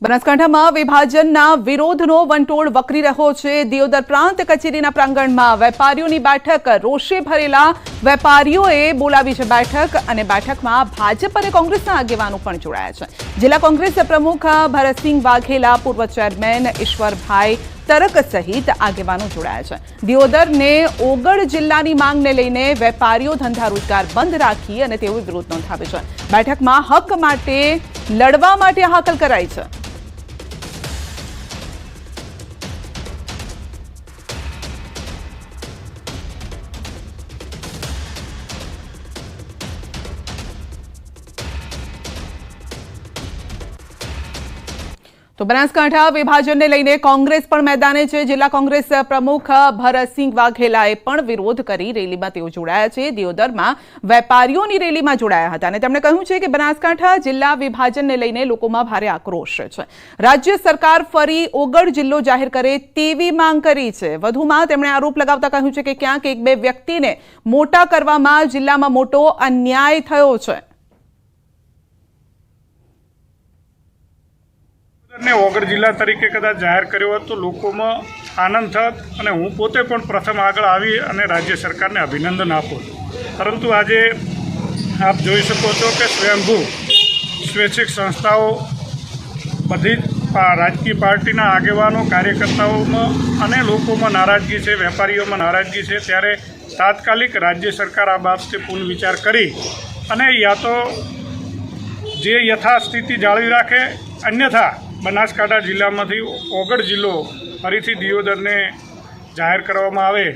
બનાસકાંઠામાં વિભાજનના વિરોધનો વંટોળ વકરી રહ્યો છે। દિયોદર પ્રાંત કચેરીના પ્રાંગણમાં વેપારીઓની બેઠક, રોષે ભરેલા વેપારીઓએ બોલાવી છે બેઠક અને બેઠકમાં ભાજપ અને કોંગ્રેસના આગેવાનો પણ જોડાયા છે। જિલ્લા કોંગ્રેસ પ્રમુખ ભરતસિંહ વાઘેલા, પૂર્વ ચેરમેન ઈશ્વરભાઈ તરક સહિત આગેવાનો જોડાયા છે। દિયોદરને ઓગળ જિલ્લાની માંગને લઈને વેપારીઓ ધંધા રોજગાર બંધ રાખી અને તેઓ વિરોધ નોંધાવ્યો છે। બેઠકમાં હક માટે લડવા માટે હાકલ કરાઈ છે। તો બનાસકાંઠા વિભાજનને લઈને કોંગ્રેસ પણ મેદાને છે। જિલ્લા કોંગ્રેસ પ્રમુખ ભરતસિંહ વાઘેલાએ પણ વિરોધ કરી રેલીમાં તેઓ જોડાયા છે। દિયોદરમાં વેપારીઓની રેલીમાં જોડાયા હતા અને તેમણે કહ્યું છે કે બનાસકાંઠા જિલ્લા વિભાજનને લઈને લોકોમાં ભારે આક્રોશ છે। રાજ્ય સરકાર ફરી ઓગળ જિલ્લો જાહેર કરે તેવી માંગ કરી છે। વધુમાં તેમણે આરોપ લગાવતા કહ્યું છે કે ક્યાંક એક બે વ્યક્તિને મોટા કરવામાં જિલ્લામાં મોટો અન્યાય થયો છે। ને ઓગળ જિલ્લા તરીકે કદાચ જાહેર કર્યો હોત તો લોકોમાં આનંદ થત અને હું પોતે પણ પ્રથમ આગળ આવી અને રાજ્ય સરકારને અભિનંદન આપું। પરંતુ આજે આપ જોઈ શકો છો કે સ્વયંભૂ સ્વૈચ્છિક સંસ્થાઓ, બધી રાજકીય પાર્ટીના આગેવાનો, કાર્યકર્તાઓમાં અને લોકોમાં નારાજગી છે, વેપારીઓમાં નારાજગી છે। ત્યારે તાત્કાલિક રાજ્ય સરકાર આ બાબતે પુનઃવિચાર કરી અને યા તો જે યથાસ્થિતિ જાળવી રાખે, અન્યથા બનાસકાંઠા જિલ્લામાંથી ઓગળ જિલ્લો ફરીથી દિયોદરને જાહેર કરવામાં આવે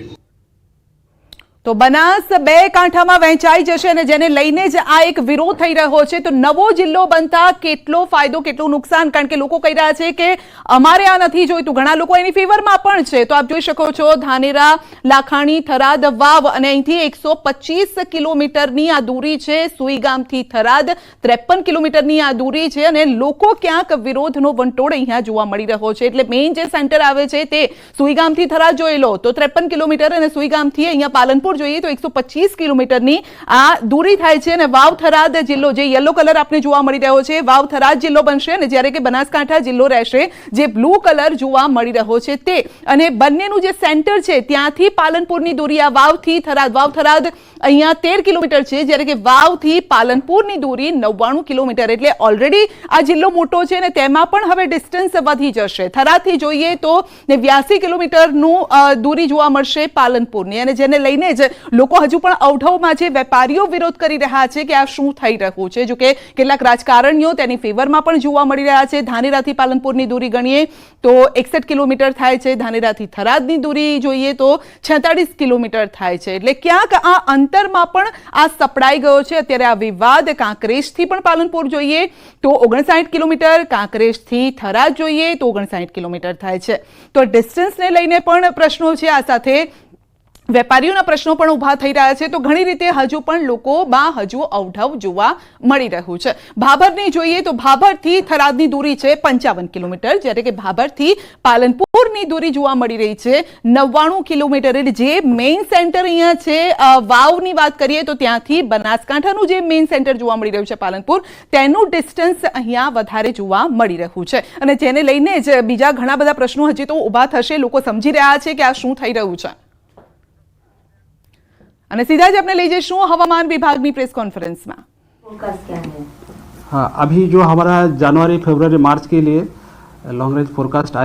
તો બનાસ બે કાંઠામાં વહેંચાઈ જશે અને જેને લઈને જ આ એક વિરોધ થઈ રહ્યો છે। તો નવો જિલ્લો બનતા કેટલો ફાયદો, કેટલું નુકસાન? કારણ કે લોકો કહી રહ્યા છે કે અમારે આ નથી જોઈતું, ઘણા લોકો એની ફેવરમાં પણ છે। તો આપ જોઈ શકો છો ધાનેરા, લાખાણી, થરાદ, વાવ અને અહીંથી 125 કિલોમીટરની આ દૂરી છે। સુઈગામથી થરાદ 53 કિલોમીટરની આ દૂરી છે અને લોકો ક્યાંક વિરોધનો વંટોળ અહીંયા જોવા મળી રહ્યો છે। એટલે મેઇન જે સેન્ટર આવે છે તે સુઈગામથી થરાદ જોઈ લો તો 53 કિલોમીટર અને સુઈગામથી અહીંયા પાલનપુર જોઈએ તો 125 કિલોમીટરની આ દૂરી થાય છે અને વાવ થરાદ જિલ્લો, જે યલો કલર આપણે જોવા મળી રહ્યો છે, વાવ થરાદ જિલ્લો બનશે અને જ્યારે કે બનાસકાંઠા જિલ્લો રહેશે, જે બ્લુ કલર જોવા મળી રહ્યો છે તે। અને બંનેનું જે સેન્ટર છે ત્યાંથી પાલનપુરની દૂરી આ વાવથી થરાદ, વાવ થરાદ અહીંયા 13 કિલોમીટર છે, જ્યારે કે વાવથી પાલનપુરની દૂરી 99 કિલોમીટર। એટલે ઓલરેડી આ જિલ્લો મોટો છે અને તેમાં પણ હવે ડિસ્ટન્સ વધી જશે। થરાદથી જોઈએ તો 82 કિલોમીટરનું દૂરી જોવા મળશે પાલનપુરની અને જેને લઈને જ લોકો હજુ પણ અવઢવમાં છે। વેપારીઓ વિરોધ કરી રહ્યા છે કે આ શું થઈ રહ્યું છે। જો કે કેટલાક રાજકારણીઓ તેની ફેવરમાં પણ જોવા મળી રહ્યા છે। ધાનેરાથી પાલનપુરની દૂરી ગણીએ તો 61 કિલોમીટર થાય છે, ધાનેરાથી થરાદની દૂરી જોઈએ તો 46 કિલોમીટર થાય છે। એટલે ક્યાંક આ અંતરમાં પણ આ સપડાઈ ગયો છે। અત્યારે આ વિવાદ કાંકરેજથી પણ પાલનપુર જોઈએ તો 59 કિલોમીટર, કાંકરેજથી થરાદ જોઈએ તો 59 કિલોમીટર થાય છે। તો ડિસ્ટન્સને લઈને પણ પ્રશ્નો છે, આ સાથે વેપારીઓના પ્રશ્નો પણ ઊભા થઈ રહ્યા છે। તો ઘણી રીતે હજુ પણ લોકોમાં હજુ અવઢવ જોવા મળી રહ્યું છે। ભાભરની જોઈએ તો ભાભરથી થરાદની દૂરી છે 55 કિલોમીટર, જ્યારે કે ભાભરથી પાલનપુરની દૂરી જોવા મળી રહી છે 99 કિલોમીટર। એટલે જે મેઇન સેન્ટર અહીંયા છે, વાવની વાત કરીએ તો ત્યાંથી બનાસકાંઠાનું જે મેઇન સેન્ટર જોવા મળી રહ્યું છે પાલનપુર, તેનું ડિસ્ટન્સ અહીંયા વધારે જોવા મળી રહ્યું છે અને જેને લઈને જ બીજા ઘણા બધા પ્રશ્નો હજી તો ઊભા થશે। લોકો સમજી રહ્યા છે કે આ શું થઈ રહ્યું છે અને सीधा જ अपने ले जैसू हवामान विभाग की प्रेस कॉन्फ्रेंस में। हाँ, अभी जो हमारा जनवरी, फरवरी, मार्च के लिए लॉन्ग रेंज फोरकास्ट आया